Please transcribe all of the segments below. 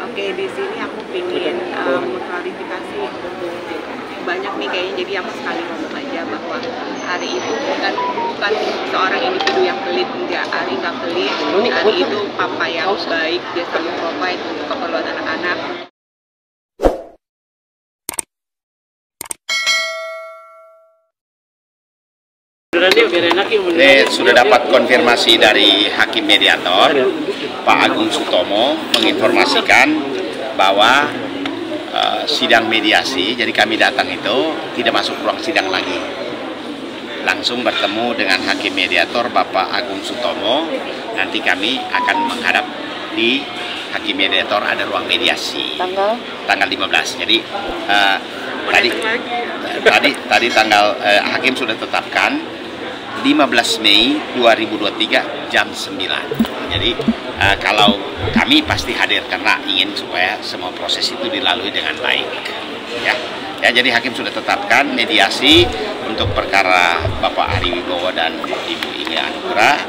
Oke, di sini aku pingin mengklarifikasi banyak nih kayaknya, jadi aku sekali ngomong aja bahwa Ari itu bukan seorang individu yang pelit, enggak. Ari nggak pelit, Ari itu papa yang baik, dia selalu provide untuk keperluan anak-anak. Ini sudah dapat konfirmasi dari Hakim Mediator, Pak Agung Sutomo, menginformasikan bahwa sidang mediasi, jadi kami datang itu tidak masuk ruang sidang lagi. Langsung bertemu dengan Hakim Mediator, Bapak Agung Sutomo, nanti kami akan menghadap di Hakim Mediator, ada ruang mediasi. Tanggal 15, jadi tadi tanggal Hakim sudah tetapkan 15 Mei 2023 jam 9. Jadi kalau kami pasti hadir karena ingin supaya semua proses itu dilalui dengan baik. Ya, jadi Hakim sudah tetapkan mediasi untuk perkara Bapak Ari Wibowo dan Ibu Inge Anugrah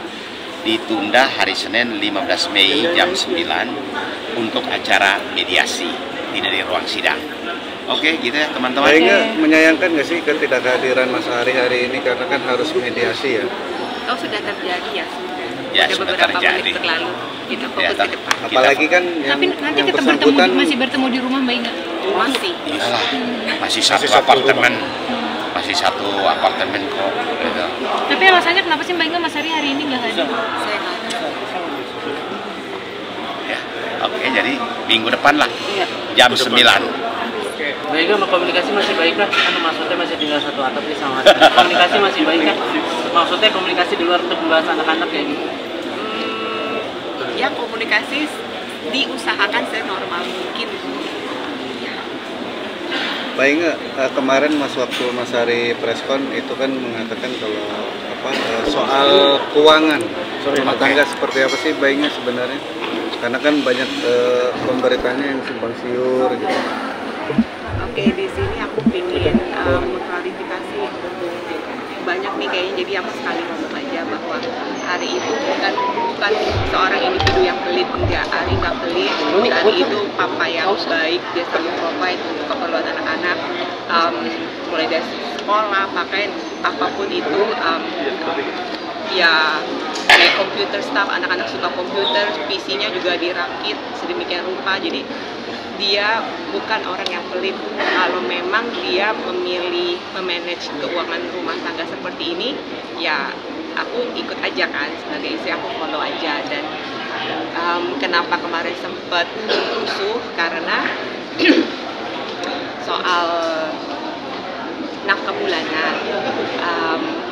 ditunda hari Senin 15 Mei jam 9 untuk acara mediasi, tidak di ruang sidang. Oke, gitu ya teman-teman. Kayaknya menyayangkan nggak sih ketidakhadiran Mas Ari hari ini karena kan harus mediasi ya? Oh, sudah terjadi ya, sudah. Ya, Ada sudah beberapa terjadi. menit berlalu. Kita Ya, fokus ke depan. Apalagi kan yang, Tapi nanti yang kita bersangkutan masih bertemu di rumah Mbak Inga? Masih. Iyalah, masih satu apartemen, masih satu apartemen kok. Gitu. Tapi alasannya kenapa sih Mbak Inga Mas Ari hari ini nggak hadir? Saya nggak tahu. Ya, oke, jadi minggu depan lah, jam 9. Mbak Inga, komunikasi masih baik lah? Kan maksudnya masih tinggal satu atap nih sama komunikasi masih baik kan? Maksudnya komunikasi di luar untuk membahas anak-anak kayak gitu? Ya, komunikasi diusahakan senormal mungkin. Mbak Inge, kemarin waktu Mas Ari preskon itu kan mengatakan kalau soal keuangan rumah tangga seperti apa sih Mbak Inge sebenarnya? Karena kan banyak pemberitaannya yang simpang siur gitu. Oke, di sini aku pingin mengklarifikasi banyak nih kayaknya, jadi aku sekali ngomong aja bahwa Ari itu bukan seorang individu yang pelit, enggak. Ari nggak pelit, Ari itu papa yang baik, dia selalu provide untuk keperluan anak-anak, mulai dari sekolah, pakaian, apapun itu, ya kayak komputer staff, anak-anak suka komputer, PC-nya juga dirakit sedemikian rupa, jadi dia bukan orang yang pelit. Kalau memang dia memilih memanage keuangan rumah tangga seperti ini, ya aku ikut aja kan, sebagai istri aku follow aja. Dan kenapa kemarin sempat rusuh, karena soal nafkah bulanan,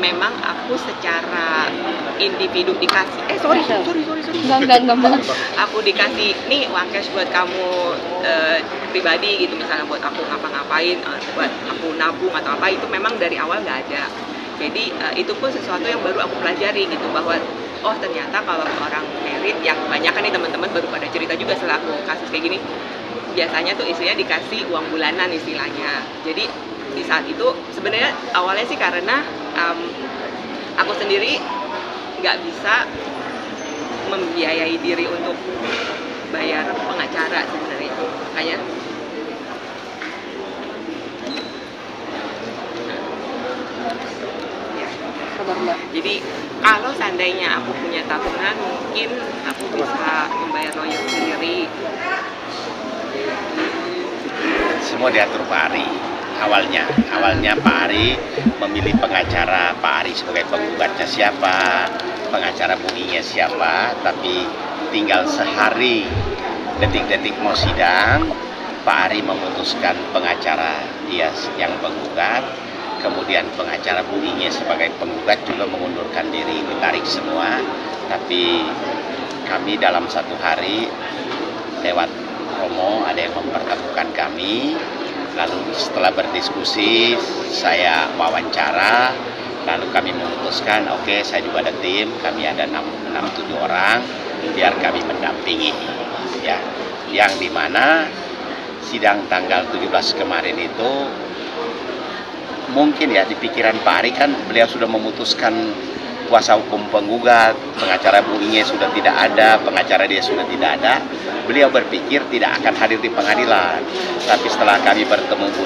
memang aku secara individu dikasih sorry Enggak aku dikasih nih uang cash buat kamu pribadi gitu, misalnya buat aku ngapa-ngapain, buat aku nabung atau apa, itu memang dari awal nggak ada. Jadi itu pun sesuatu yang baru aku pelajari gitu, bahwa oh ternyata kalau orang married, yang banyak kan nih teman-teman baru pada cerita juga setelah aku kasus kayak gini, biasanya tuh istrinya dikasih uang bulanan istilahnya. Jadi di saat itu sebenarnya awalnya sih karena aku sendiri nggak bisa membiayai diri untuk bayar pengacara sebenarnya, makanya jadi kalau seandainya aku punya tabungan, mungkin aku bisa membayar lawyer sendiri. Semua diatur Pak Ari. Awalnya Pak Ari memilih pengacara, Pak Ari sebagai penggugatnya siapa, pengacara bunyinya siapa, tapi tinggal sehari detik-detik mau sidang, Pak Ari memutuskan pengacara dia yang penggugat, kemudian pengacara bunyinya sebagai penggugat juga mengundurkan diri, ditarik semua. Tapi kami dalam satu hari lewat Romo ada yang mempertemukan kami. Lalu setelah berdiskusi, saya wawancara, lalu kami memutuskan, oke, saya juga ada tim, kami ada 6-7 orang, biar kami mendampingi. Ya, yang dimana sidang tanggal 17 kemarin itu, mungkin ya di pikiran Pak Ari kan beliau sudah memutuskan kuasa hukum penggugat, pengacara Bu Inge sudah tidak ada, pengacara dia sudah tidak ada, beliau berpikir tidak akan hadir di pengadilan. Tapi setelah kami bertemu Bu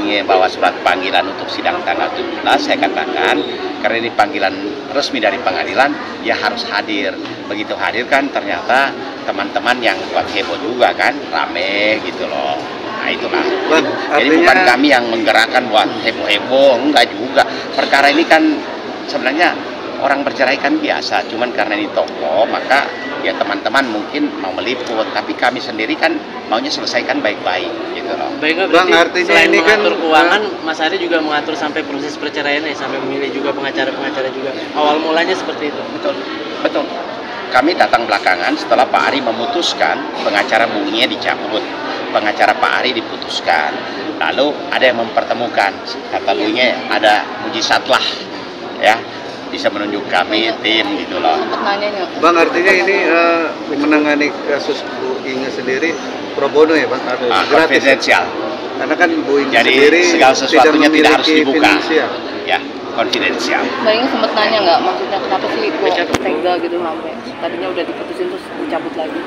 Inge bawa surat panggilan untuk sidang tanggal 17, saya katakan, karena ini panggilan resmi dari pengadilan, dia harus hadir. Begitu hadir kan ternyata teman-teman yang buat heboh juga kan, rame gitu loh. Nah itulah. Jadi bukan kami yang menggerakkan buat heboh-heboh, enggak juga. Perkara ini kan sebenarnya orang bercerai kan biasa, cuman karena ini toko, maka ya teman-teman mungkin mau meliput, tapi kami sendiri kan maunya selesaikan baik-baik gitu loh. Baik, Bang, artinya selain ini kan mengatur keuangan, Mas Ari juga mengatur sampai proses perceraian sampai memilih juga pengacara-pengacara juga. Awal mulanya seperti itu. Betul. Kami datang belakangan setelah Pak Ari memutuskan pengacara bunyinya dicabut, pengacara Pak Ari diputuskan. Lalu ada yang mempertemukan, kata bunyinya ada mujizat lah, ya bisa menunjuk kami tim gitu loh. Bang, artinya ini menangani kasus Bu Inge sendiri pro bono ya Bang? Konfidensial. Karena kan Bu Inge Jadi sendiri segala sesuatunya tidak harus dibuka. finansial. Ya, konfidensial. Mbak Inge sempat nanya nggak, maksudnya kenapa sih kok tega gitu sampai tadinya udah diputusin terus dicabut lagi?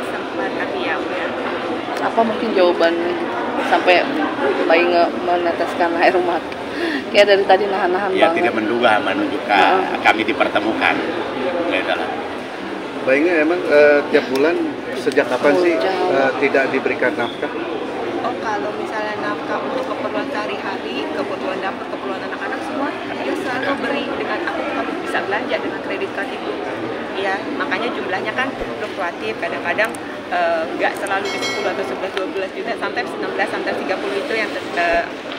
Sempat, tapi ya udah. Apa mungkin jawabannya gitu? Sampai Mbak Inge meneteskan air mata? Kayak dari tadi nahan-nahan Ya banget. tidak menduga menunjukkan kami dipertemukan. Gitu lah. Mbak Inge emang tiap bulan sejak kapan sih tidak diberikan nafkah? Oh, kalau misalnya nafkah untuk keperluan sehari-hari, keperluan dapur, keperluan anak-anak semua, dia selalu beri dengan aku kamu bisa belanja dengan kredit card itu. Ya, makanya jumlahnya kan fluktuatif, kadang-kadang nggak selalu di 10 atau 11, 12 juta, sometimes 16, sometimes 30 itu yang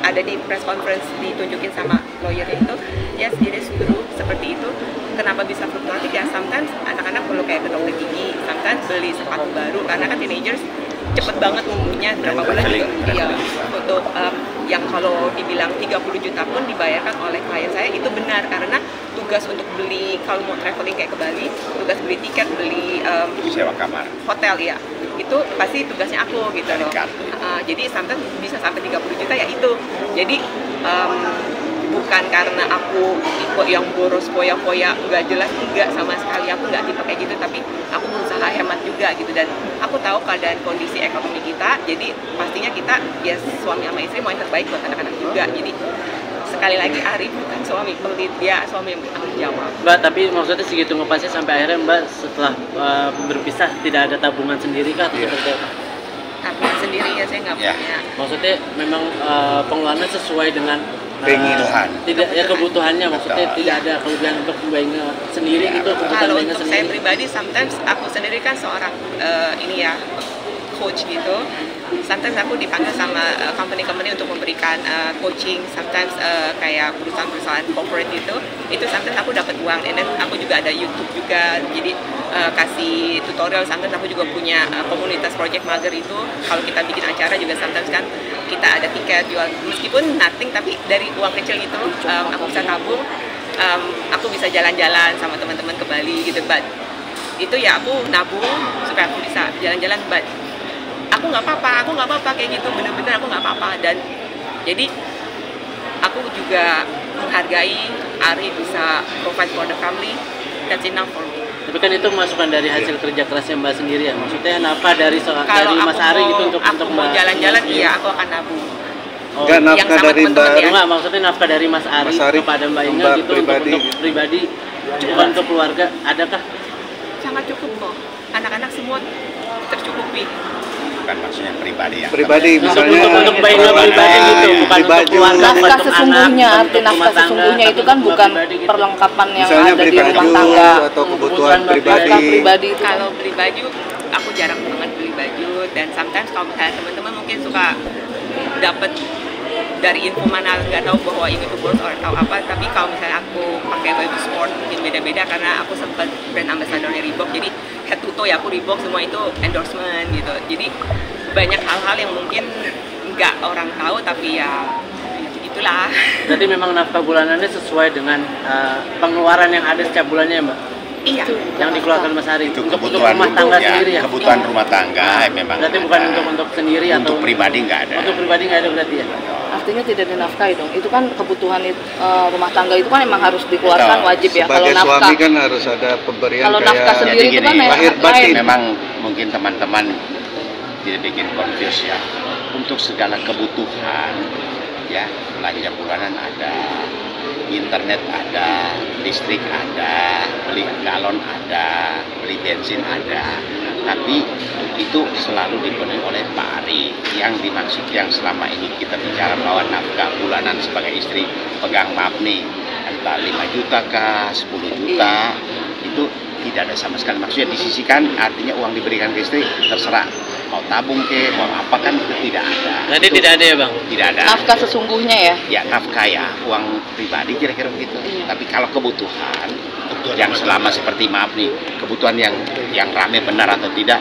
ada di press conference ditunjukin sama lawyer itu. Yes, it is true, seperti itu. Kenapa bisa fluktuatif? Ya, sometimes anak-anak perlu kayak ke dokter gigi, sometimes beli sepatu baru, karena kan teenagers cepet banget ngumumnya berapa bulan juga. Iya, untuk yang kalau dibilang 30 juta pun dibayarkan oleh klien saya itu benar, karena tugas untuk beli, kalau mau traveling kayak ke Bali, tugas beli tiket, beli Sewa kamar. hotel ya, itu pasti tugasnya aku gitu loh. Jadi sometimes bisa sampai 30 juta ya itu. Jadi bukan karena aku tipe yang boros foya-foya nggak jelas, enggak sama sekali, aku nggak tipe kayak gitu, tapi aku berusaha hemat juga gitu, dan aku tahu keadaan kondisi ekonomi kita, jadi pastinya kita ya suami sama istri mau yang terbaik buat anak-anak juga. Jadi sekali lagi Ari bukan suami pelit, dia suami yang bertanggung jawab. Mbak, tapi maksudnya segitu ngepasnya sampai akhirnya Mbak setelah berpisah tidak ada tabungan sendiri kah atau seperti apa? Tabungan sendiri ya saya nggak punya. Maksudnya memang pengeluarannya sesuai dengan Keinginan. tidak ya kebutuhannya, maksudnya Betul. tidak ada kelebihan untuk Mbak Inge sendiri gitu, kebutuhan Kalau Mbak Inge untuk saya sendiri. pribadi, sometimes aku sendiri kan seorang ini ya coach gitu. Sometimes aku dipanggil sama company-company untuk memberikan coaching, sometimes kayak perusahaan-perusahaan corporate itu sometimes aku dapat uang, and then aku juga ada YouTube juga, jadi kasih tutorial. Sometimes aku juga punya komunitas project mager itu, kalau kita bikin acara juga sometimes kan kita ada tiket jual, meskipun nothing, tapi dari uang kecil itu aku bisa tabung, aku bisa jalan-jalan sama teman-teman ke Bali gitu, but itu ya aku nabung supaya aku bisa jalan-jalan, but aku nggak apa-apa kayak gitu, bener-bener aku nggak apa-apa. Dan jadi aku juga menghargai Ari bisa provide for the family, that's enough for me. Tapi kan itu masukan dari hasil kerja kerasnya Mbak sendiri ya, maksudnya nafkah dari Kalau Mas Ari gitu untuk mau Mbak jalan-jalan, sendiri. iya aku akan nabung. Oh, Enggak, yang nafkah sama dari teman-teman Mbak ya. enggak, maksudnya nafkah dari Mas Ari kepada Mbak Inge Mbak gitu pribadi. untuk pribadi, bukan untuk keluarga, adakah? Sangat cukup kok, anak-anak semua tercukupi. Bukan maksudnya pribadi ya. Pribadi Untuk misalnya untuk Mbak Inge pribadi gitu, bukan beli untuk baju, keluarga, bukan Nafkah untuk sesungguhnya, anak, arti untuk nafkah rumah tangga, sesungguhnya tapi itu untuk kan Mbak bukan pribadi gitu. perlengkapan yang misalnya ada beli di rumah baju tangga. atau kebutuhan Kebutuhan pribadi. Nafkah pribadi itu kan. Kalau beli baju, aku jarang banget beli baju, dan sometimes kalau misalnya teman-teman mungkin suka dapat dari info mana nggak tahu bahwa ini tuh boros atau apa, tapi kalau misalnya aku pakai baju sport mungkin beda-beda, karena aku sempat brand ambassador-nya Reebok, jadi head to toe ya aku Reebok, semua itu endorsement gitu. Jadi banyak hal-hal yang mungkin nggak orang tahu, tapi ya itulah. Berarti memang nafkah bulanannya sesuai dengan pengeluaran yang ada setiap bulannya, Mbak? Iya. Yang dikeluarkan Mas Hari Itu untuk kebutuhan rumah tangga ya, sendiri ya. kebutuhan rumah tangga memang. Berarti bukan ada. untuk sendiri atau Untuk pribadi nggak ada. Untuk pribadi nggak ada berarti ya. Artinya tidak dinafkahi dong. Itu kan kebutuhan rumah tangga itu kan emang harus dikeluarkan, Betul. wajib ya. Kalau Sebagai nafkah, suami kan harus ada pemberian kalau kayak nafkah sendiri Jadi itu kan gini, lahir lain. batin. Memang mungkin teman-teman tidak bikin confuse ya. Untuk segala kebutuhan, ya belanja bulanan ada, internet ada, listrik ada, beli galon ada, beli bensin ada. Tapi itu selalu dipenuhi oleh Pak Ari. Yang dimaksud yang selama ini kita bicara bahwa nafkah bulanan sebagai istri pegang maaf nih, entah 5 juta kah, 10 juta, itu tidak ada sama sekali. Maksudnya disisihkan, artinya uang diberikan ke istri, terserah mau tabung ke, mau apa kan itu tidak ada. Berarti Itu tidak ada ya Bang? tidak ada. Nafkah sesungguhnya ya. Ya nafkah ya, uang pribadi kira-kira begitu. Iya. Tapi kalau kebutuhan yang selama seperti maaf nih, kebutuhan yang rame benar atau tidak,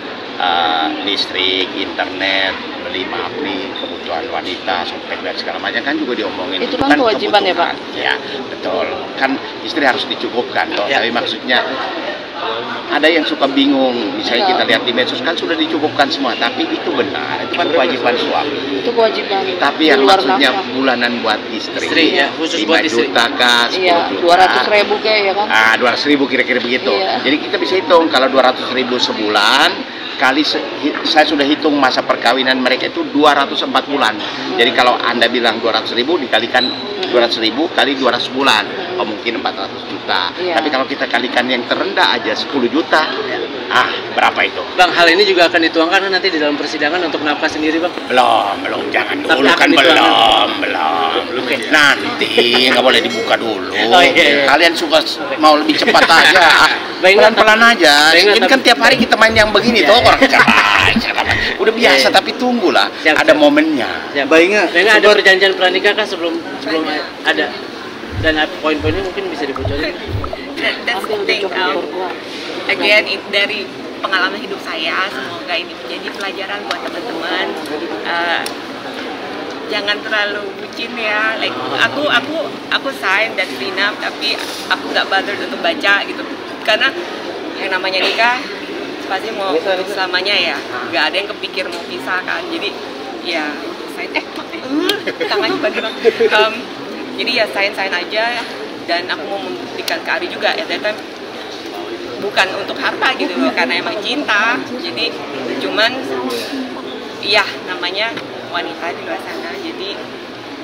listrik, internet, beli maaf nih, kebutuhan wanita, sompet dan segala macam kan juga diomongin. Itu kan kewajiban ya, Pak? Ya betul. Kan istri harus dicukupkan toh. Ya. Tapi maksudnya ada yang suka bingung, misalnya Ya. kita lihat di medsos kan sudah dicukupkan semua, tapi itu benar, itu kan kewajiban suami. Itu kewajiban. Tapi Di yang luar maksudnya nafkah. bulanan buat istri, Istri, ya, khusus 5 buat istri. juta kah, 10 Iya, juta. 200.000 kayak ya kan. 200.000 kira-kira begitu. Iya. Jadi kita bisa hitung kalau 200.000 sebulan kali saya sudah hitung masa perkawinan mereka itu 204 bulan. Jadi kalau Anda bilang 200.000 dikalikan 200.000 kali 200 bulan, oh mungkin 400 juta. Iya. Tapi kalau kita kalikan yang terendah aja 10 juta, berapa itu? Bang, hal ini juga akan dituangkan nanti di dalam persidangan untuk nafkah sendiri Bang? Belum, jangan Tapi dulu akan kan dituangkan. belum. Nanti nggak boleh dibuka dulu. Oh, iya. Kalian suka mau lebih cepat aja, Baik, pelan-pelan aja. baik, Ini kan tiap hari kita main yang begini Iya, toh orang cepat. Udah biasa, Iya. tapi tunggulah Siap, ada siap. momennya. Ya, Mbak Inga, ada sempat- perjanjian pranikah kah sebelum ada? Dan poin-poinnya mungkin bisa dibocorin. That's the Ambil thing. dicoba keluar. Again, dari pengalaman hidup saya, semoga ini menjadi pelajaran buat teman-teman. Jangan terlalu bucin ya. Like aku sign dan prenup, tapi aku nggak bother untuk baca gitu. Karena yang namanya nikah pasti mau selamanya ya. Nggak ada yang kepikir mau pisah kan. Jadi ya sign. Tangannya bagi bang. Jadi ya sign aja. Dan aku mau membuktikan ke Ari juga ya. Bukan untuk harta gitu loh, karena emang cinta. Jadi cuman ya namanya wanita di luar sana, jadi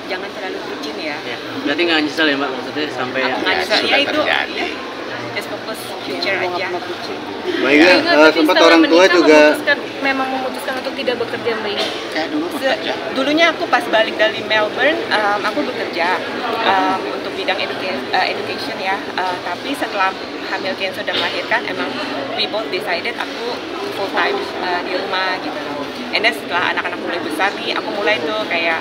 jangan terlalu bucin ya. Ya. Berarti nggak nyesel ya Mbak, maksudnya sampai Aku nggak bisa sudah ya itu terjadi. ya, just fokus future aja. Mbak Inga, sempat orang tua juga memang memutuskan untuk tidak bekerja Mbak Inga. Kayak dulu bekerja. Dulunya aku pas balik dari Melbourne, aku bekerja untuk bidang education ya. Tapi setelah hamil Kenzo dan melahirkan, emang we both decided aku full time di rumah gitu loh. And then setelah anak-anak mulai besar nih, aku mulai tuh kayak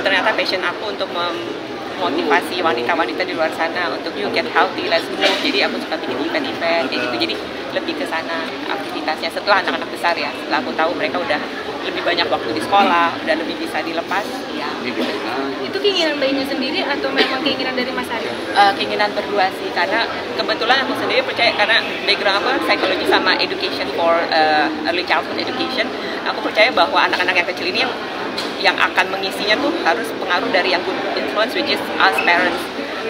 ternyata passion aku untuk memotivasi wanita-wanita di luar sana untuk you get healthy, let's move. Jadi aku suka bikin event-event kayak gitu. Jadi lebih ke sana aktivitasnya setelah anak-anak besar ya. Setelah aku tahu mereka udah lebih banyak waktu di sekolah, udah lebih bisa dilepas ya. Itu keinginan Mbak Inga sendiri atau memang keinginan dari Mas Ari? Keinginan berdua sih, karena kebetulan aku sendiri percaya karena background aku psikologi sama education for early childhood education. Aku percaya bahwa anak-anak yang kecil ini yang akan mengisinya tuh harus pengaruh dari yang good influence, which is us parents.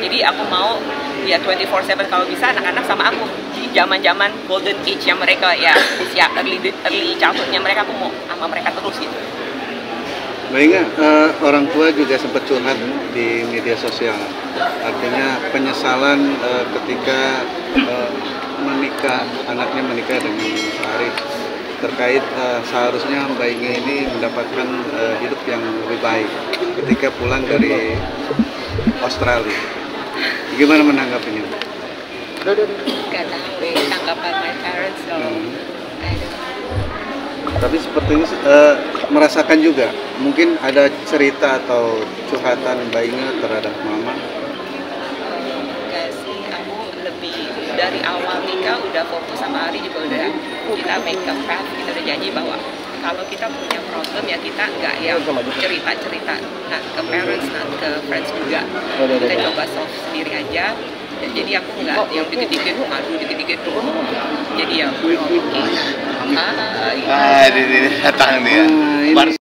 Jadi aku mau ya 24/7 kalau bisa anak-anak sama aku di zaman-zaman golden age-nya mereka ya, usia early childhood-nya mereka, aku mau sama mereka terus gitu. Mbak Inga, orang tua juga sempat curhat di media sosial. Artinya penyesalan ketika anaknya menikah dengan Mas Ari, terkait seharusnya Mbak Inga ini mendapatkan hidup yang lebih baik ketika pulang dari Australia. Gimana menanggapinya? Gak tahu tanggapan my parents dong. Tapi sepertinya merasakan juga, mungkin ada cerita atau curhatan Mbak Inga terhadap mama. Enggak sih, aku lebih dari awal nikah udah fokus sama Ari juga udah kita make a path, kita udah janji bahwa kalau kita punya problem ya kita nggak yang cerita-cerita ke parents, ke friends juga. Kita coba solve sendiri aja. Jadi aku nggak yang dikit-dikit ngadu, dikit-dikit jadi ya oke. Ini datang nih ya. Ini